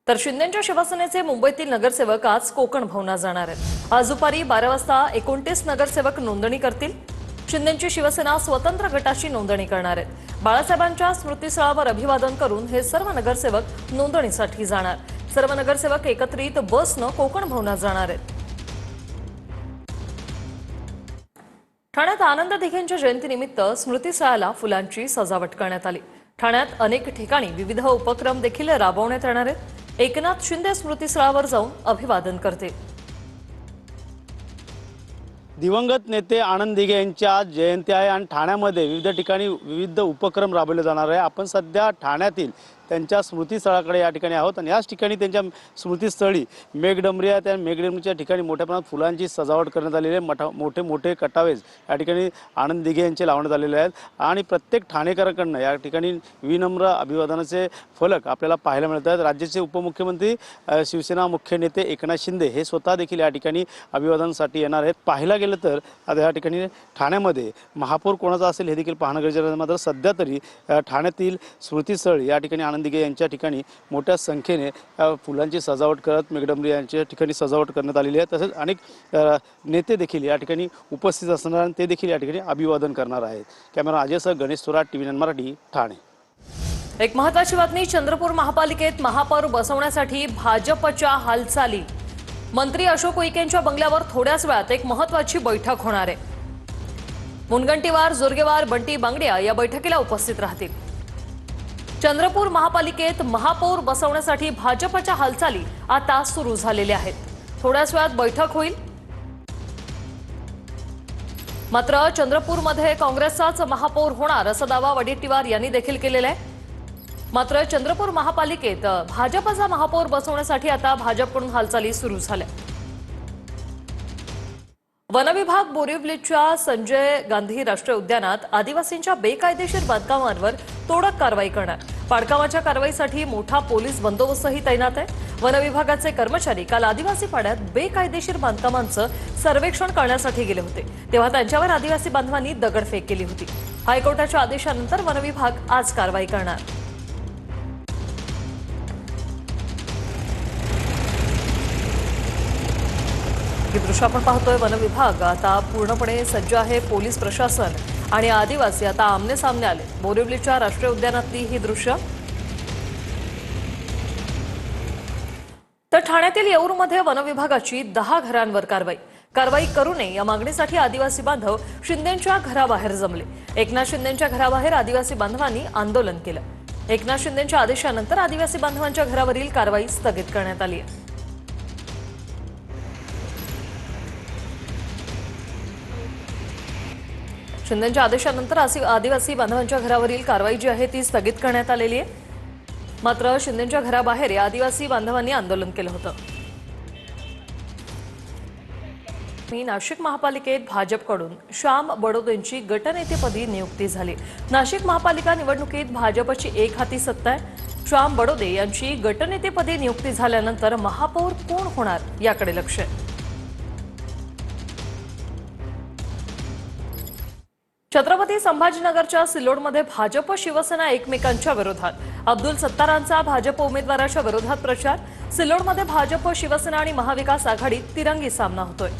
तर शिंदेंच्या शिवसेनेचे मुंबईतील नगरसेवक आज कोकण भवनात जाणार आहेत। आज दुपारी 12 वाजता 29 नगरसेवक नोंदणी करतील। शिंदेंची शिवसेना स्वतंत्र गटाची नोंदणी करणार आहेत। बाळासाहेबांच्या स्मृतिस्थळावर अभिवादन करून हे सर्व नगरसेवक नोंदणीसाठी जाणार। सर्व नगरसेवक एकत्रित बसनं कोकण भवनात जाणार आहेत। ठाण्यात आनंद दिघेंच्या जयंतीनिमित्त स्मृतिस्थळाला फुलांची सजावट करण्यात आली। ठाण्यात अनेक ठिकाणी विविध उपक्रम देखील राबवण्यात येणार आहेत। एकनाथ शिंदे स्मृतिस्थळावर जाऊन अभिवादन करतील। दिवंगत नेते आनंद दिघे यांची आज जयंती आहे आणि ठाण्यामध्ये विविध ठिकाणी विविध उपक्रम राबवले जाणार आहे। आपण सध्या ठाण्यातील त्यांच्या स्मृतिस्थळाकडे या ठिकाणी आहोत आणि याच ठिकाणी त्यांच्या स्मृतिस्थळी मेघडंबरी आहे। त्या मेघडंबरीच्या ठिकाणी मोठ्या प्रमाणात फुलांची सजावट करण्यात आलेली आहे। मोठे मोठे कटावेज या ठिकाणी आनंद दिघे यांचे लावण्यात आलेले आहेत आणि प्रत्येक ठाणेकरांकडून या ठिकाणी विनम्र अभिवादनाचे फलक आपल्याला पाहायला मिळत आहेत। राज्याचे उपमुख्यमंत्री शिवसेना मुख्य नेते एकनाथ शिंदे हे स्वतः देखील या ठिकाणी अभिवादनासाठी येणार आहेत। पाहायला गेलं तर आता या ठिकाणी ठाण्यामध्ये महापौर कोणाचा असेल हे देखील पाहणं गरजेचं आहे। मात्र सध्या तरी ठाण्यातील स्मृतिस्थळ या ठिकाणी आनंद दिघे यांच्या ठिकाणी मोठ्या संख्येने फुलांची सजावट करत मेघडंबरी यांच्या ठिकाणी सजावट करण्यात आलेली आहे। तसेच अनेक नेते देखील या ठिकाणी उपस्थित असणार आणि ते देखील या ठिकाणी अभिवादन करणार आहेत। कॅमेरा अजयसह गणेश थोरात, TV9 मराठी, ठाणे। एक महत्त्वाची बातमी, चंद्रपूर महापालिकेत महापौर बसवण्यासाठी भाजपच्या हालचाली। मंत्री अशोक उईकेंच्या बंगल्यावर थोड्याच वेळात एक महत्त्वाची बैठक होणार आहे। मुनगंटीवार, जोरगेवार, बंटी बांगडिया या बैठकीला उपस्थित राहतील। चंद्रपूर महापालिकेत महापौर बसवण्यासाठी भाजपच्या हालचाली आता सुरू झालेल्या आहेत। थोड्याच वेळात बैठक होईल। मात्र चंद्रपूरमध्ये काँग्रेसचाच महापौर होणार असा दावा वडेट्टीवार यांनी देखील केलेला आहे। मात्र चंद्रपूर महापालिकेत भाजपचा महापौर बसवण्यासाठी आता भाजपकडून हालचाली सुरू झाल्या। वनविभाग बोरिवलीच्या संजय गांधी राष्ट्रीय उद्यानात आदिवासींच्या बेकायदेशीर बांधकामांवर तोडक कारवाई करणार। पाडकामाच्या कारवाईसाठी मोठा पोलीस बंदोबस्तही तैनात आहे। वनविभागाचे कर्मचारी काल आदिवासी पाड्यात बेकायदेशीर बांधकामांचं सर्वेक्षण करण्यासाठी गेले होते, तेव्हा त्यांच्यावर आदिवासी बांधवांनी दगडफेक केली होती। हायकोर्टाच्या आदेशानंतर वनविभाग आज कारवाई करणार। हे दृश्य आपण पाहतोय। वनविभाग आता पूर्णपणे सज्ज आहे। पोलीस प्रशासन आणि आदिवासी आता आमने सामने आले। बोरिवलीच्या राष्ट्रीय उद्यानातली ही दृश्य। तर ठाण्यातील येऊरमध्ये वनविभागाची 10 घरांवर कारवाई करू नये या मागणीसाठी आदिवासी बांधव शिंदेंच्या घराबाहेर जमले। एकनाथ शिंदेंच्या घराबाहेर आदिवासी बांधवांनी आंदोलन केलं। एकनाथ शिंदेंच्या आदेशानंतर आदिवासी बांधवांच्या घरावरील कारवाई स्थगित करण्यात आली आहे। शिंदेंच्या आदेशानंतर आदिवासी बांधवांच्या घरावरील कारवाई जी आहे ती स्थगित करण्यात आलेली आहे। मात्र शिंदेंच्या घराबाहेर या आदिवासी बांधवांनी आंदोलन केलं होतं। नाशिक महापालिकेत भाजपकडून श्याम बडोदेंची गटनेतेपदी नियुक्ती झाली। नाशिक महापालिका निवडणुकीत भाजपची एकहाती सत्ता आहे। श्याम बडोदे यांची गटनेतेपदी नियुक्ती झाल्यानंतर महापौर कोण होणार याकडे लक्ष आहे। छत्रपती संभाजीनगरच्या सिल्लोडमध्ये भाजप शिवसेना एकमेकांच्या विरोधात। अब्दुल सत्तारांचा भाजप उमेदवाराच्या विरोधात प्रचार। सिल्लोडमध्ये भाजप, शिवसेना आणि महाविकास आघाडीत तिरंगी सामना होतोय।